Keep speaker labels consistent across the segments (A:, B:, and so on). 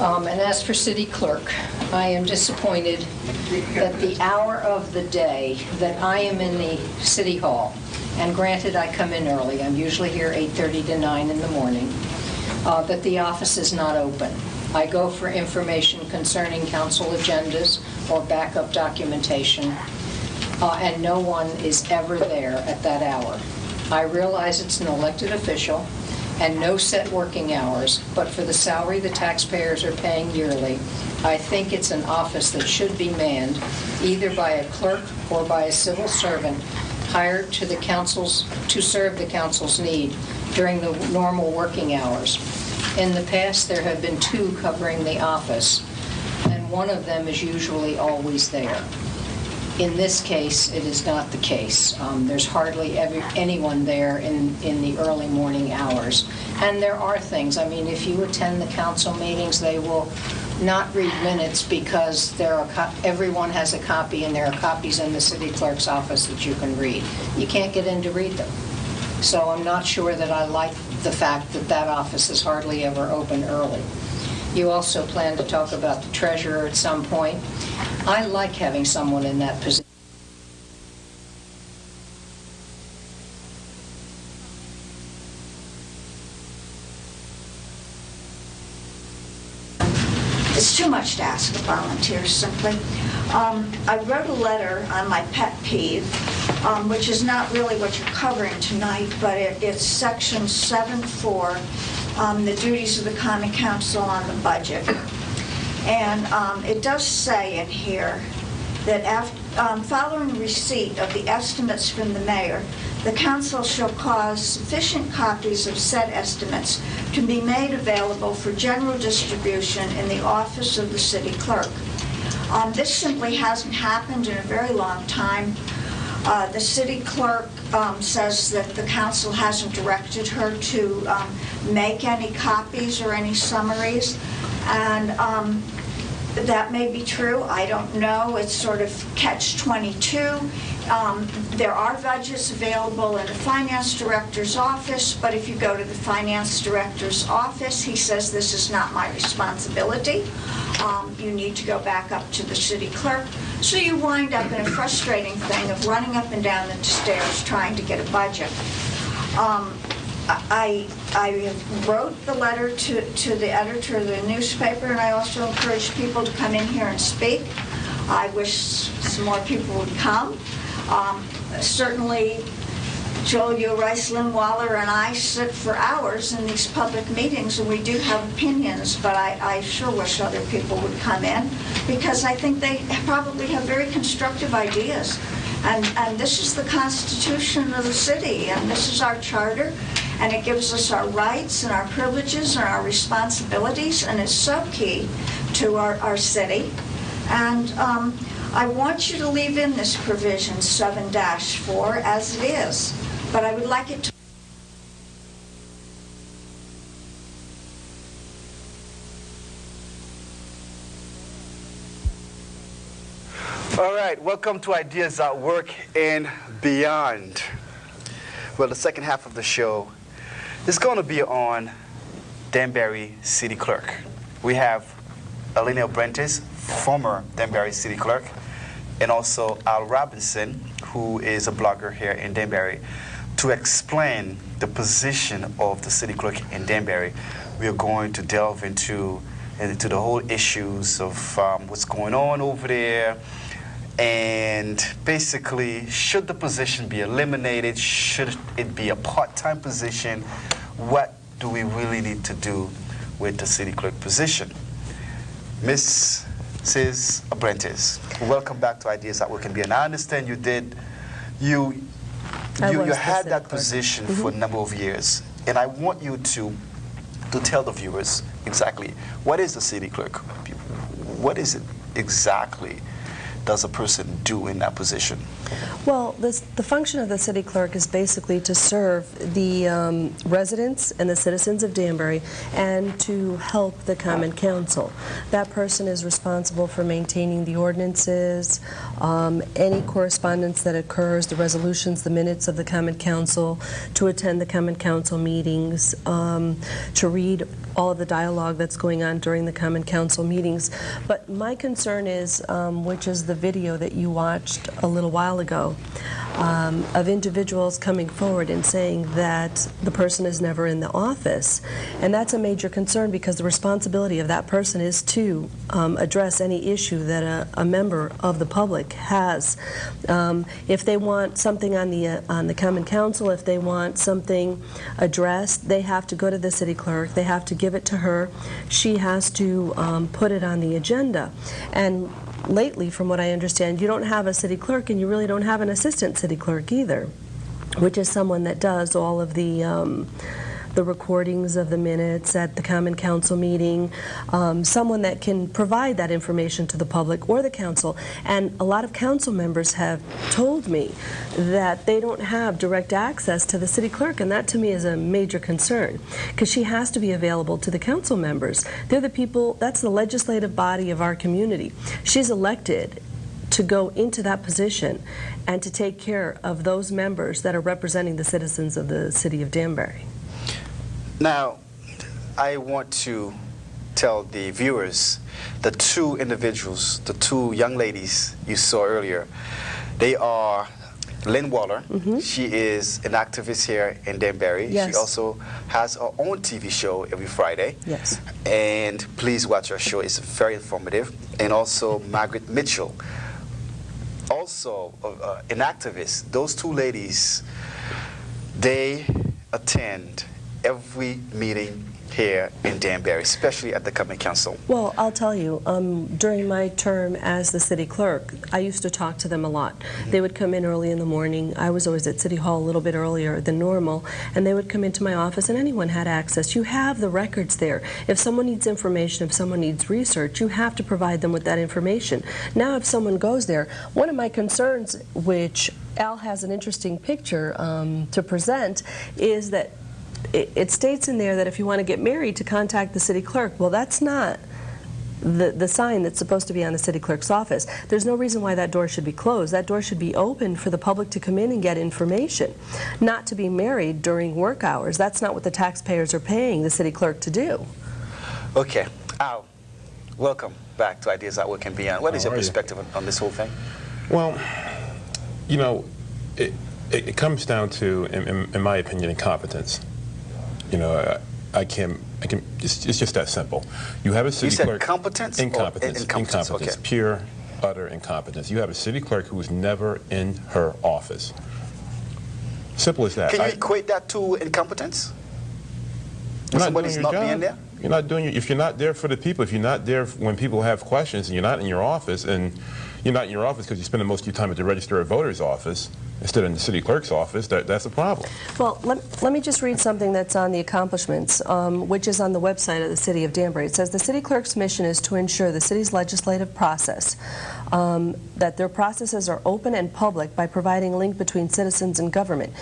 A: And as for city clerk, I am disappointed that the hour of the day that I am in the city hall, and granted I come in early, I'm usually here 8:30 to 9 in the morning, that the office is not open. I go for information concerning council agendas or backup documentation, and no one is ever there at that hour. I realize it's an elected official and no set working hours, but for the salary the taxpayers are paying yearly, I think it's an office that should be manned either by a clerk or by a civil servant hired to serve the council's need during the normal working hours. In the past, there have been 2 covering the office, and one of them is usually always there. In this case, it is not the case. There's hardly anyone there in the early morning hours. And there are things, I mean, if you attend the council meetings, they will not read minutes because everyone has a copy, and there are copies in the city clerk's office that you can read. You can't get in to read them. So I'm not sure that I like the fact that that office is hardly ever open early. You also plan to talk about the treasurer at some point. I like having someone in that position.
B: It's too much to ask of volunteers, simply. I wrote a letter on my pet peeve, which is not really what you're covering tonight, but it's section 7.4, the duties of the Common Council on the budget. And it does say in here that following receipt of the estimates from the mayor, the council shall cause sufficient copies of said estimates to be made available for general distribution in the office of the city clerk. This simply hasn't happened in a very long time. The city clerk says that the council hasn't directed her to make any copies or any summaries, and that may be true. I don't know. It's sort of catch-22. There are budgets available in the finance director's office, but if you go to the finance director's office, he says this is not my responsibility. You need to go back up to the city clerk. So you wind up in a frustrating thing of running up and down the stairs trying to get a budget. I wrote the letter to the editor of the newspaper, and I also encouraged people to come in here and speak. I wish some more people would come. Certainly, Joel Rice Lindwaller and I sit for hours in these public meetings, and we do have opinions, but I sure wish other people would come in, because I think they probably have very constructive ideas. And this is the Constitution of the city, and this is our charter, and it gives us our rights and our privileges and our responsibilities, and it's so key to our city. And I want you to leave in this provision 7-4 as it is, but I would like it to.
C: All right, welcome to Ideas at Work and Beyond. Well, the second half of the show is going to be on Danbury City Clerk. We have Helena Abrantes, former Danbury City Clerk, and also Al Robinson, who is a blogger here in Danbury, to explain the position of the City Clerk in Danbury. We are going to delve into the whole issues of what's going on over there, and basically, should the position be eliminated? Should it be a part-time position? What do we really need to do with the City Clerk position? Mrs. Abrantes, welcome back to Ideas at Work and Beyond. I understand you had that position for a number of years, and I want you to tell the viewers exactly what is the City Clerk? What is it exactly does a person do in that position?
D: Well, the function of the city clerk is basically to serve the residents and the citizens of Danbury and to help the Common Council. That person is responsible for maintaining the ordinances, any correspondence that occurs, the resolutions, the minutes of the Common Council, to attend the Common Council meetings, to read all of the dialogue that's going on during the Common Council meetings. But my concern is, which is the video that you watched a little while ago, of individuals coming forward and saying that the person is never in the office. And that's a major concern because the responsibility of that person is to address any issue that a member of the public has. If they want something on the Common Council, if they want something addressed, they have to go to the city clerk, they have to give it to her, she has to put it on the agenda. And lately, from what I understand, you don't have a city clerk and you really don't have an assistant city clerk either, which is someone that does all of the recordings of the minutes at the Common Council meeting, someone that can provide that information to the public or the council. And a lot of council members have told me that they don't have direct access to the city clerk, and that to me is a major concern because she has to be available to the council members. They're the people, that's the legislative body of our community. She's elected to go into that position and to take care of those members that are representing the citizens of the city of Danbury.
C: Now, I want to tell the viewers the two individuals, the two young ladies you saw earlier. They are Lynn Waller. She is an activist here in Danbury.
D: Yes.
C: She also has her own TV show every Friday.
D: Yes.
C: And please watch her show. It's very informative. And also Margaret Mitchell, also an activist. Those two ladies, they attend every meeting here in Danbury, especially at the Common Council.
D: Well, I'll tell you, during my term as the city clerk, I used to talk to them a lot. They would come in early in the morning. I was always at City Hall a little bit earlier than normal, and they would come into my office, and anyone had access. You have the records there. If someone needs information, if someone needs research, you have to provide them with that information. Now, if someone goes there, one of my concerns, which Al has an interesting picture to present, is that it states in there that if you want to get married, to contact the city clerk. Well, that's not the sign that's supposed to be on the city clerk's office. There's no reason why that door should be closed. That door should be open for the public to come in and get information, not to be married during work hours. That's not what the taxpayers are paying the city clerk to do.
C: Okay. Al, welcome back to Ideas at Work and Beyond. What is your perspective on this whole thing?
E: Well, you know, it comes down to, in my opinion, incompetence. You know, it's just that simple. You have a city clerk.
C: You said competence?
E: Incompetence. Incompetence.
C: Okay.
E: Pure, utter incompetence. You have a city clerk who is never in her office. Simple as that.
C: Can you equate that to incompetence? Somebody's not being there?
E: You're not doing if you're not there for the people, if you're not there when people have questions, and you're not in your office, and you're not in your office because you spend most of your time at the Register of Voters office instead of in the city clerk's office, that's a problem.
D: Well, let me just read something that's on the accomplishments, which is on the website of the City of Danbury. It says the city clerk's mission is to ensure the city's legislative process, that their processes are open and public by providing a link between citizens and government.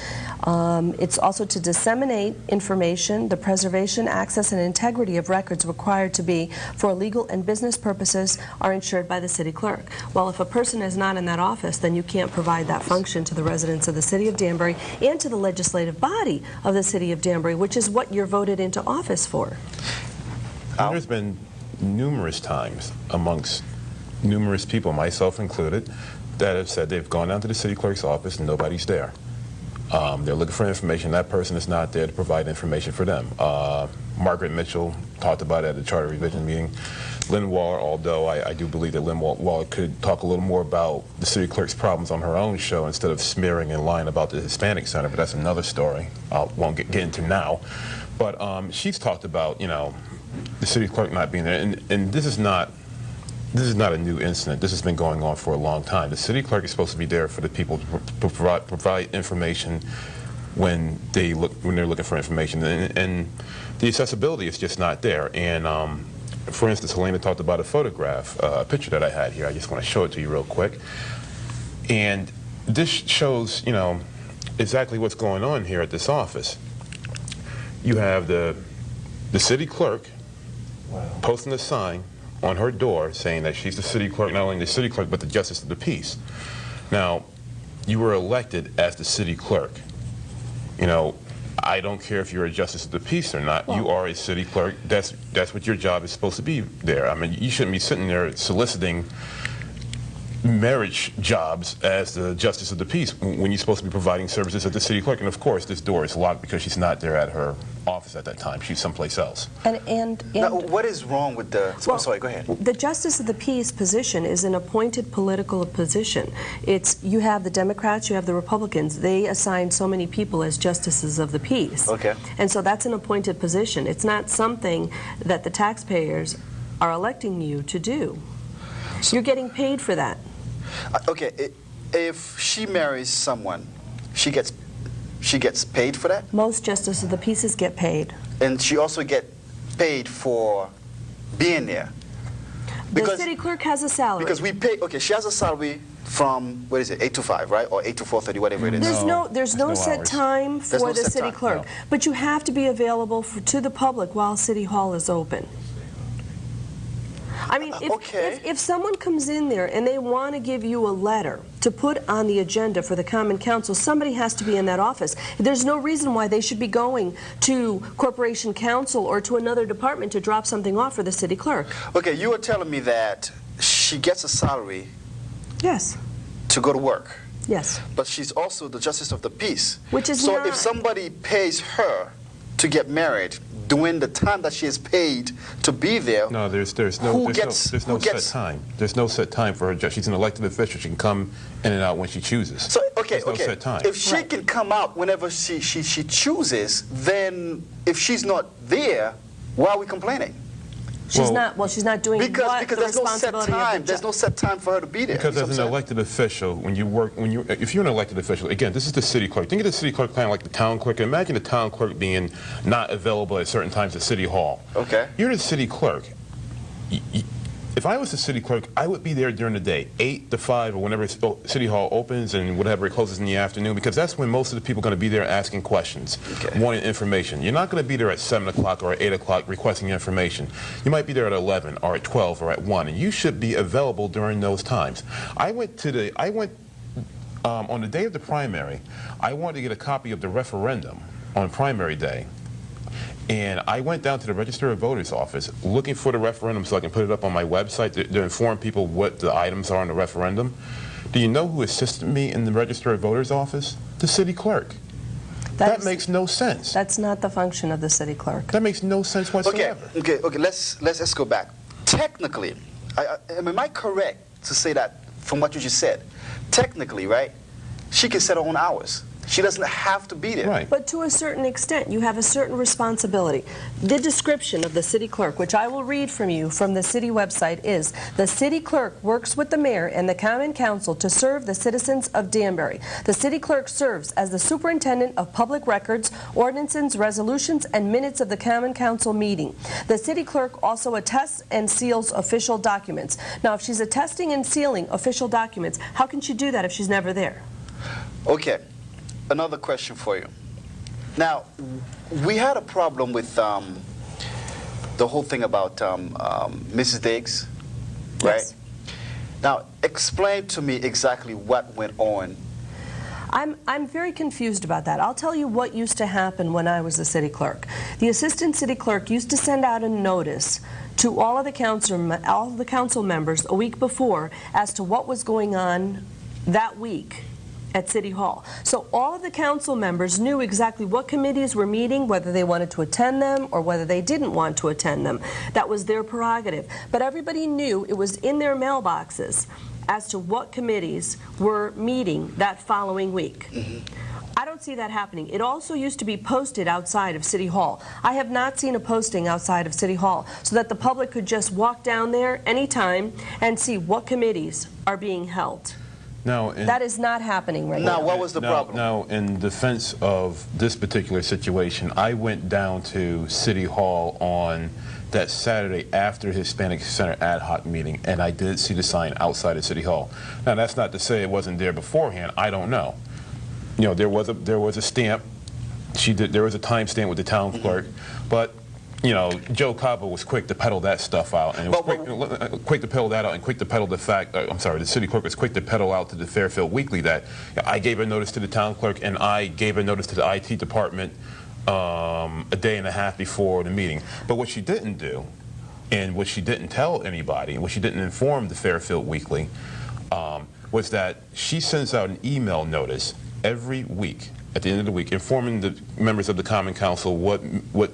D: It's also to disseminate information, the preservation, access, and integrity of records required to be for legal and business purposes are ensured by the city clerk. Well, if a person is not in that office, then you can't provide that function to the residents of the city of Danbury and to the legislative body of the city of Danbury, which is what you're voted into office for.
E: There's been numerous times amongst numerous people, myself included, that have said they've gone down to the city clerk's office and nobody's there. They're looking for information. That person is not there to provide information for them. Margaret Mitchell talked about it at the Charter Revision meeting. Lynn Waller, although I do believe that Lynn Waller could talk a little more about the city clerk's problems on her own show instead of smearing and lying about the Hispanic Center, but that's another story I won't get into now. But she's talked about, you know, the city clerk not being there, and this is not a new incident. This has been going on for a long time. The city clerk is supposed to be there for the people to provide information when they're looking for information, and the accessibility is just not there. And for instance, Helena talked about a photograph, a picture that I had here. I just want to show it to you real quick. And this shows, you know, exactly what's going on here at this office. You have the city clerk posting a sign on her door saying that she's the city clerk, not only the city clerk, but the justice of the peace. Now, you were elected as the city clerk. You know, I don't care if you're a justice of the peace or not. You are a city clerk. That's what your job is supposed to be there. I mean, you shouldn't be sitting there soliciting marriage jobs as the justice of the peace when you're supposed to be providing services at the city clerk. And of course, this door is locked because she's not there at her office at that time. She's someplace else.
C: Now, what is wrong with the... I'm sorry, go ahead.
D: The justice of the peace position is an appointed political position. You have the Democrats, you have the Republicans. They assign so many people as justices of the peace.
C: Okay.
D: And so that's an appointed position. It's not something that the taxpayers are electing you to do. You're getting paid for that.
C: Okay, if she marries someone, she gets paid for that?
D: Most justices of the peaces get paid.
C: And she also get paid for being there?
D: The city clerk has a salary.
C: Because we pay, okay, she has a salary from, what is it, 8 to 5, right? Or 8 to 4:30, whatever it is.
D: There's no set time for the city clerk.
C: No.
D: But you have to be available to the public while City Hall is open. I mean, if someone comes in there and they want to give you a letter to put on the agenda for the Common Council, somebody has to be in that office. There's no reason why they should be going to Corporation Council or to another department to drop something off for the city clerk.
C: Okay, you were telling me that she gets a salary
D: Yes.
C: to go to work.
D: Yes.
C: But she's also the justice of the peace.
D: Which is
C: so
D: not...
C: if somebody pays her to get married during the time that she is paid to be there,
E: no, there's no set time. There's no set time for her. She's an elected official. She can come in and out when she chooses.
C: So there's
E: no set time.
C: If she can come out whenever she chooses, then if she's not there, why are we complaining?
D: She's not doing
C: because there's no set time. There's no set time for her to be there.
E: Because as an elected official, if you're an elected official, again, this is the city clerk. Think of the city clerk kind of like the town clerk. Imagine the town clerk being not available at certain times at City Hall.
C: Okay.
E: You're the city clerk. If I was the city clerk, I would be there during the day, 8 to 5 or whenever City Hall opens and whatever it closes in the afternoon, because that's when most of the people are going to be there asking questions, wanting information. You're not going to be there at 7 o'clock or at 8 o'clock requesting information. You might be there at 11 or at 12 or at 1, and you should be available during those times. On the day of the primary, I wanted to get a copy of the referendum on primary day. And I went down to the Register of Voters office looking for the referendum so I can put it up on my website to inform people what the items are on the referendum. Do you know who assisted me in the Register of Voters office? The city clerk. That makes no sense.
D: That's not the function of the city clerk.
E: That makes no sense whatsoever.
C: Okay. Let's go back. Technically, am I correct to say that from what you just said? Technically, right? She can set her own hours. She doesn't have to be there.
E: Right.
D: But to a certain extent, you have a certain responsibility. The description of the city clerk, which I will read from you from the city website, is the city clerk works with the mayor and the common council to serve the citizens of Danbury. The city clerk serves as the superintendent of public records, ordinances, resolutions, and minutes of the common council meeting. The city clerk also attests and seals official documents. Now, if she's attesting and sealing official documents, how can she do that if she's never there?
C: Okay. Another question for you. Now, we had a problem with the whole thing about Mrs. Diggs, right?
D: Yes.
C: Now, explain to me exactly what went on.
D: I'm very confused about that. I'll tell you what used to happen when I was the city clerk. The assistant city clerk used to send out a notice to all of the council members a week before as to what was going on that week at City Hall. So all of the council members knew exactly what committees were meeting, whether they wanted to attend them or whether they didn't want to attend them. That was their prerogative. But everybody knew it was in their mailboxes as to what committees were meeting that following week. I don't see that happening. It also used to be posted outside of City Hall. I have not seen a posting outside of City Hall so that the public could just walk down there anytime and see what committees are being held.
E: Now,
D: that is not happening right now.
C: Now, what was the problem?
E: Now, in defense of this particular situation, I went down to City Hall on that Saturday after Hispanic Center ad hoc meeting, and I did see the sign outside of City Hall. Now, that's not to say it wasn't there beforehand. I don't know. You know, there was a stamp. There was a time stamp with the town clerk, but you know, Joe Cabo was quick to peddle that stuff out, and it was quick to peddle that out, and quick to peddle the fact. The city clerk was quick to peddle out to the Fairfield Weekly that I gave a notice to the town clerk, and I gave a notice to the IT department a day and a half before the meeting. But what she didn't do, and what she didn't tell anybody, and what she didn't inform the Fairfield Weekly, was that she sends out an email notice every week at the end of the week informing the members of the Common Council what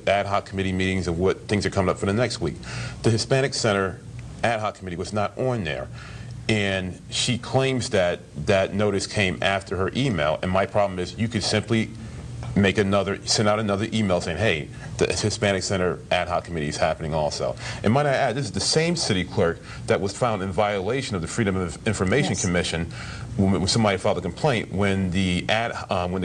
E: ad hoc committee meetings and what things are coming up for the next week. The Hispanic Center ad hoc committee was not on there, and she claims that that notice came after her email, and my problem is you could simply send out another email saying, hey, the Hispanic Center ad hoc committee is happening also. And might I add, this is the same city clerk that was found in violation of the Freedom of Information Commission when somebody filed a complaint when the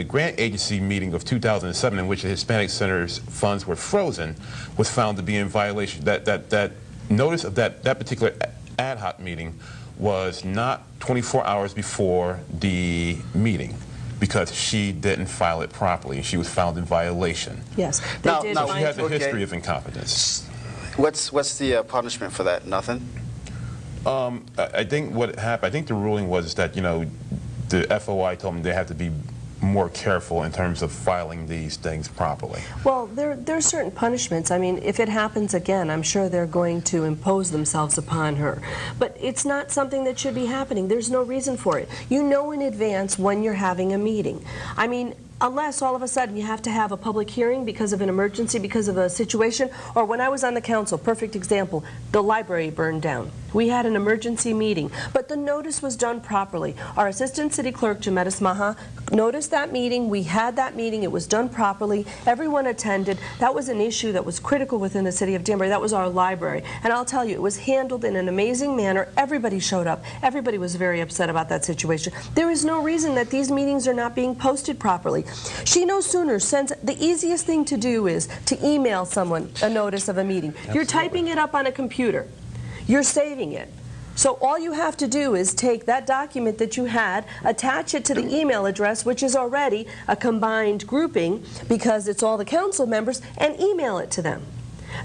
E: grant agency meeting of 2007, in which the Hispanic Center's funds were frozen, was found to be in violation. That notice of that particular ad hoc meeting was not 24 hours before the meeting, because she didn't file it properly. She was found in violation.
D: Yes.
C: Now,
D: did
E: So she has a
C: Okay.
E: history of incompetence.
C: What's the punishment for that? Nothing?
E: I think what happened, I think the ruling was that, the FOI told them they have to be more careful in terms of filing these things properly.
D: Well, there are certain punishments. I mean, if it happens again, I'm sure they're going to impose themselves upon her. But it's not something that should be happening. There's no reason for it. You know in advance when you're having a meeting. I mean, unless all of a sudden you have to have a public hearing because of an emergency, because of a situation, or when I was on the council, perfect example, the library burned down. We had an emergency meeting, but the notice was done properly. Our Assistant City Clerk, Jametis Maha, noticed that meeting. We had that meeting. It was done properly. Everyone attended. That was an issue that was critical within the city of Danbury. That was our library. And I'll tell you, it was handled in an amazing manner. Everybody showed up. Everybody was very upset about that situation. There is no reason that these meetings are not being posted properly. She no sooner sends, the easiest thing to do is to email someone a notice of a meeting. You're typing it up on a computer. You're saving it. So all you have to do is take that document that you had, attach it to the email address, which is already a combined grouping because it's all the council members, and email it to them,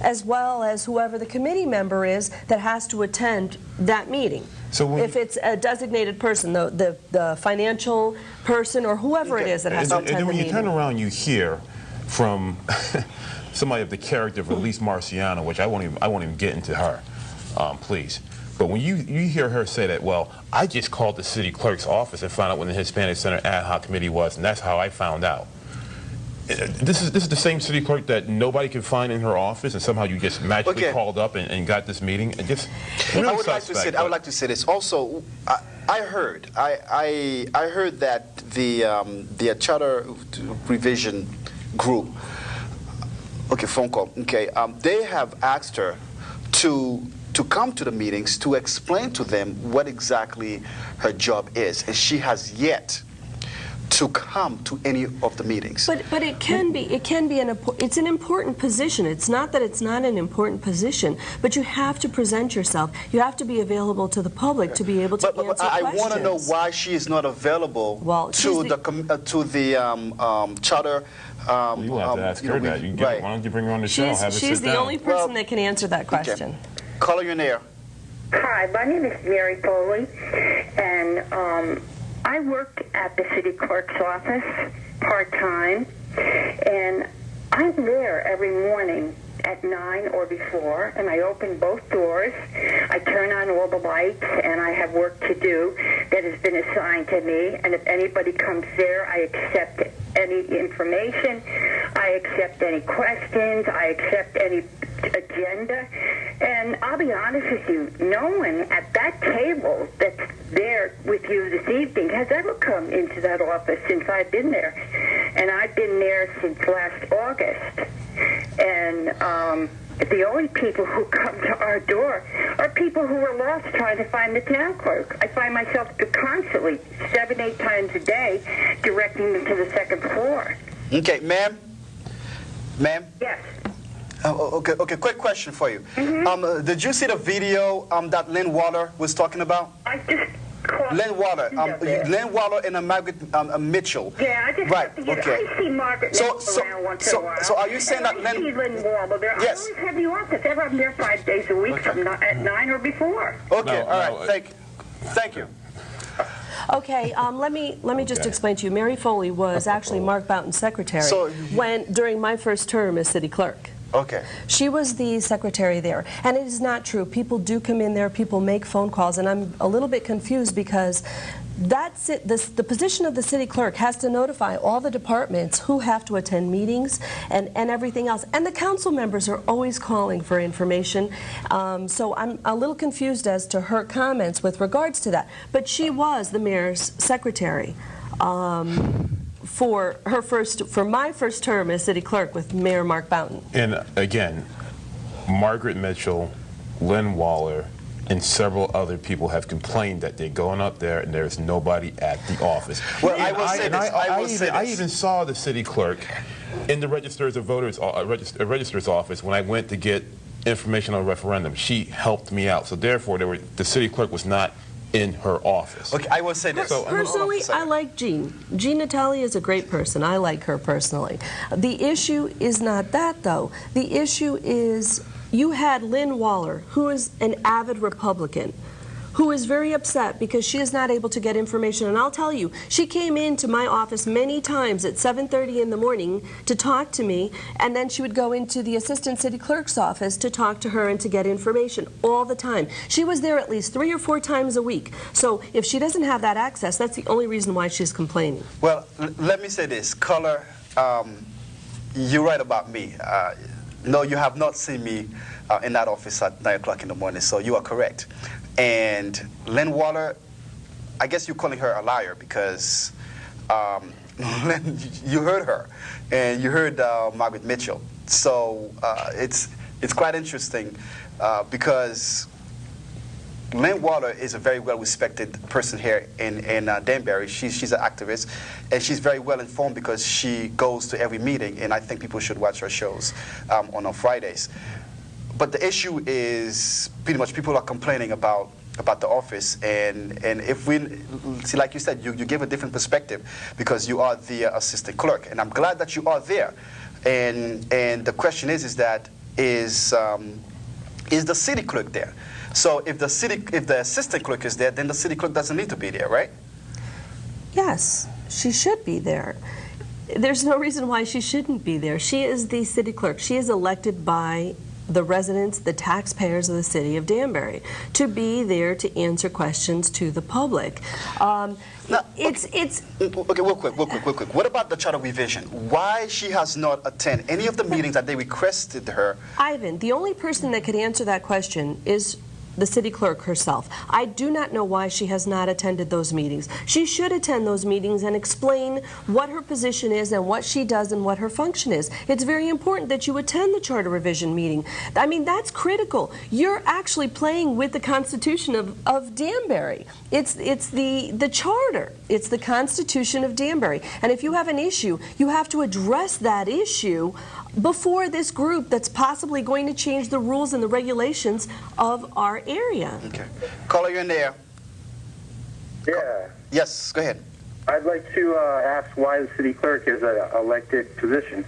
D: as well as whoever the committee member is that has to attend that meeting.
E: So
D: if it's a designated person, the financial person, or whoever it is that has to attend the
E: And then when
D: meeting.
E: you turn around, you hear from somebody of the character of Elise Marciano, which I won't even get into her, please. But when you hear her say that, well, I just called the city clerk's office and found out when the Hispanic Center ad hoc committee was, and that's how I found out. This is the same city clerk that nobody can find in her office, and somehow you just magically called up and got this meeting. And just really
C: I would like to say this. Also, I heard that the charter revision group, phone call, they have asked her to come to the meetings to explain to them what exactly her job is, and she has yet to come to any of the meetings.
D: But it can be it's an important position. It's not that it's not an important position, but you have to present yourself. You have to be available to the public to be able to answer questions.
C: I want to know why she is not available to the charter.
E: You have to ask her that. Why don't you bring her on the show?
D: She's the only person that can answer that question.
C: Caller, you're in there.
F: Hi, my name is Mary Foley, and I work at the city clerk's office part-time, and I'm there every morning at 9 or before, and I open both doors. I turn on all the lights, and I have work to do that has been assigned to me, and if anybody comes there, I accept any information, I accept any questions, I accept any agenda, and I'll be honest with you, no one at that table that's there with you this evening has ever come into that office since I've been there, and I've been there since last August, and the only people who come to our door are people who are lost trying to find the town clerk. I find myself constantly, 7-8 times a day, directing them to the second floor.
C: Okay, ma'am? Ma'am?
F: Yes.
C: Okay, quick question for you. Did you see the video that Lynn Waller was talking about?
F: I just caught
C: Lynn Waller and Margaret Mitchell.
F: Yeah, I just I see Margaret around once in a while.
C: So are you saying that
F: I see Lynn Waller there?
C: Yes.
F: I always have the office. I'm there 5 days a week at 9 or before.
C: Okay, all right, thank you.
D: Okay, let me just
E: Okay.
D: explain to you. Mary Foley was actually Mark Boughton's secretary
C: So-
D: during my first term as city clerk.
C: Okay.
D: She was the secretary there, and it is not true. People do come in there, people make phone calls, and I'm a little bit confused because that's it. The position of the city clerk has to notify all the departments who have to attend meetings and everything else. And the council members are always calling for information, so I'm a little confused as to her comments with regards to that. But she was the mayor's secretary. For my first term as city clerk with Mayor Mark Boughton.
E: And again, Margaret Mitchell, Lynn Waller, and several other people have complained that they're going up there and there's nobody at the office.
C: Well,
E: And
C: I will say this.
E: I even saw the city clerk in the registrar's office when I went to get information on a referendum. She helped me out. So therefore, the city clerk was not in her office.
C: Okay, I will say this.
D: Personally, I like Jean. Jean Natale is a great person. I like her personally. The issue is not that, though. The issue is you had Lynn Waller, who is an avid Republican, who is very upset because she is not able to get information. And I'll tell you, she came into my office many times at 7:30 in the morning to talk to me, and then she would go into the assistant city clerk's office to talk to her and to get information all the time. She was there at least 3 or 4 times a week. So if she doesn't have that access, that's the only reason why she's complaining.
C: Well, let me say this. Caller, you're right about me. No, you have not seen me in that office at 9 o'clock in the morning, so you are correct. And Lynn Waller, I guess you're calling her a liar because Lynn, you heard her, and you heard Margaret Mitchell. So it's quite interesting because Lynn Waller is a very well-respected person here in Danbury. She's an activist, and she's very well-informed because she goes to every meeting, and I think people should watch her shows on Fridays. But the issue is pretty much people are complaining about the office, and if we see, like you said, you give a different perspective because you are the assistant clerk, and I'm glad that you are there. And the question is the city clerk there? So if the assistant clerk is there, then the city clerk doesn't need to be there, right?
D: Yes, she should be there. There's no reason why she shouldn't be there. She is the city clerk. She is elected by the residents, the taxpayers of the city of Danbury, to be there to answer questions to the public.
C: Okay, real quick. What about the charter revision? Why she has not attended any of the meetings that they requested her?
D: Ivan, the only person that could answer that question is the city clerk herself. I do not know why she has not attended those meetings. She should attend those meetings and explain what her position is and what she does and what her function is. It's very important that you attend the charter revision meeting. I mean, that's critical. You're actually playing with the Constitution of Danbury. It's the charter. It's the Constitution of Danbury. And if you have an issue, you have to address that issue before this group that's possibly going to change the rules and the regulations of our area.
C: Okay. Caller, you're in there.
G: Yeah.
C: Yes, go ahead.
G: I'd like to ask why the city clerk is an elected position.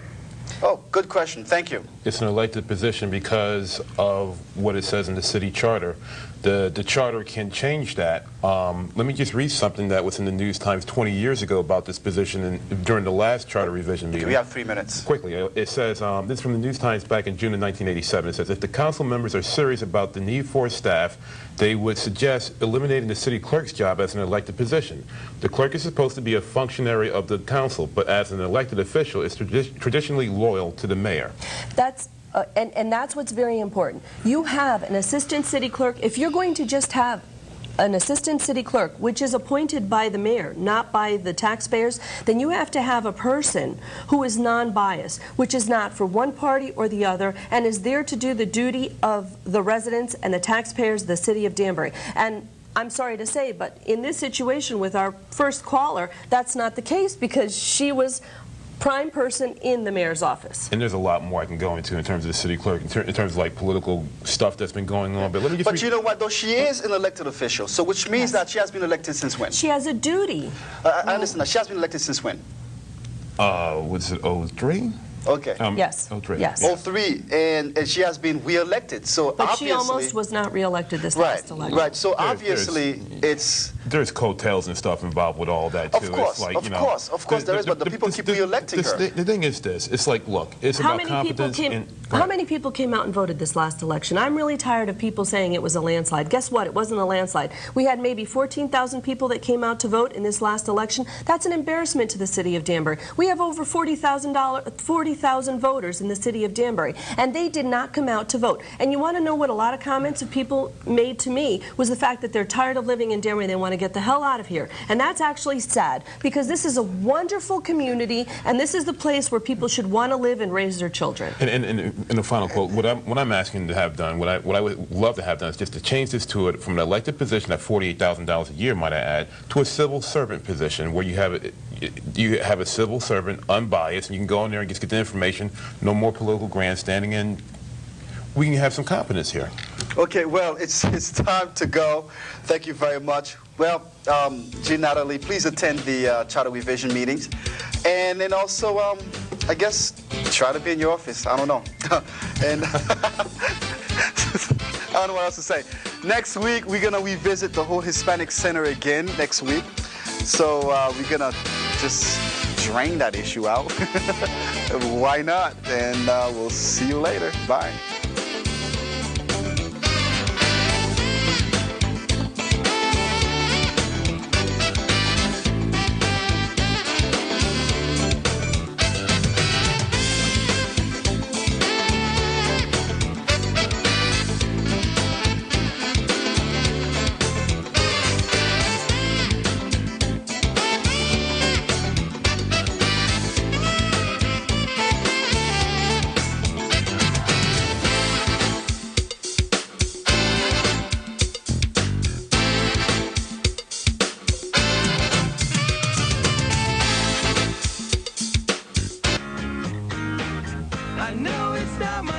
C: Oh, good question. Thank you.
E: It's an elected position because of what it says in the city charter. The charter can change that. Let me just read something that was in the News Times 20 years ago about this position during the last charter revision meeting.
C: We have 3 minutes.
E: Quickly, it says, this is from the News Times back in June of 1987. It says, if the council members are serious about the need for staff, they would suggest eliminating the city clerk's job as an elected position. The clerk is supposed to be a functionary of the council, but as an elected official is traditionally loyal to the mayor.
D: And that's what's very important. You have an assistant city clerk. If you're going to just have an assistant city clerk, which is appointed by the mayor, not by the taxpayers, then you have to have a person who is non-biased, which is not for one party or the other, and is there to do the duty of the residents and the taxpayers of the city of Danbury. And I'm sorry to say, but in this situation with our first caller, that's not the case because she was prime person in the mayor's office.
E: And there's a lot more I can go into in terms of the city clerk, in terms of like political stuff that's been going on. But let me just.
C: But you know what, though, she is an elected official, so which means that she has been elected since when?
D: She has a duty.
C: I understand that. She has been elected since when?
E: Was it 03?
C: Okay.
D: Yes.
E: Oh, three.
D: Yes.
C: All three, and she has been reelected. So
D: But
C: obviously,
D: she almost was not reelected this
C: right,
D: last election.
C: right. So
E: There's-
C: obviously, it's
E: There's coattails and stuff involved with all that, too.
C: of course,
E: It's like,
C: of
E: you know,
C: course, there is. But the people keep re-electing her.
E: The thing is this: it's like, look, it's
D: How
E: about
D: many people
E: competence.
D: came? How many people came out and voted this last election? I'm really tired of people saying it was a landslide. Guess what? It wasn't a landslide. We had maybe 14,000 people that came out to vote in this last election. That's an embarrassment to the city of Danbury. We have over 40,000 voters in the city of Danbury, and they did not come out to vote. And you want to know what a lot of comments of people made to me was the fact that they're tired of living in Danbury and they want to get the hell out of here. And that's actually sad, because this is a wonderful community, and this is the place where people should want to live and raise their children.
E: And the final quote, what I'm asking to have done, what I would love to have done is just to change this to it from an elected position at $48,000 a year, might I add, to a civil servant position where you have a civil servant, unbiased, and you can go in there and just get the information, no more political grandstanding, and we can have some competence here.
C: Okay, well, it's time to go. Thank you very much. Well, Jean Natalie, please attend the Charter Revision meetings. And then also, I guess, try to be in your office. I don't know. And I don't know what else to say. Next week, we're going to revisit the whole Hispanic Center again next week. So we're going to just drain that issue out. Why not? And we'll see you later. Bye.
H: I know it's not my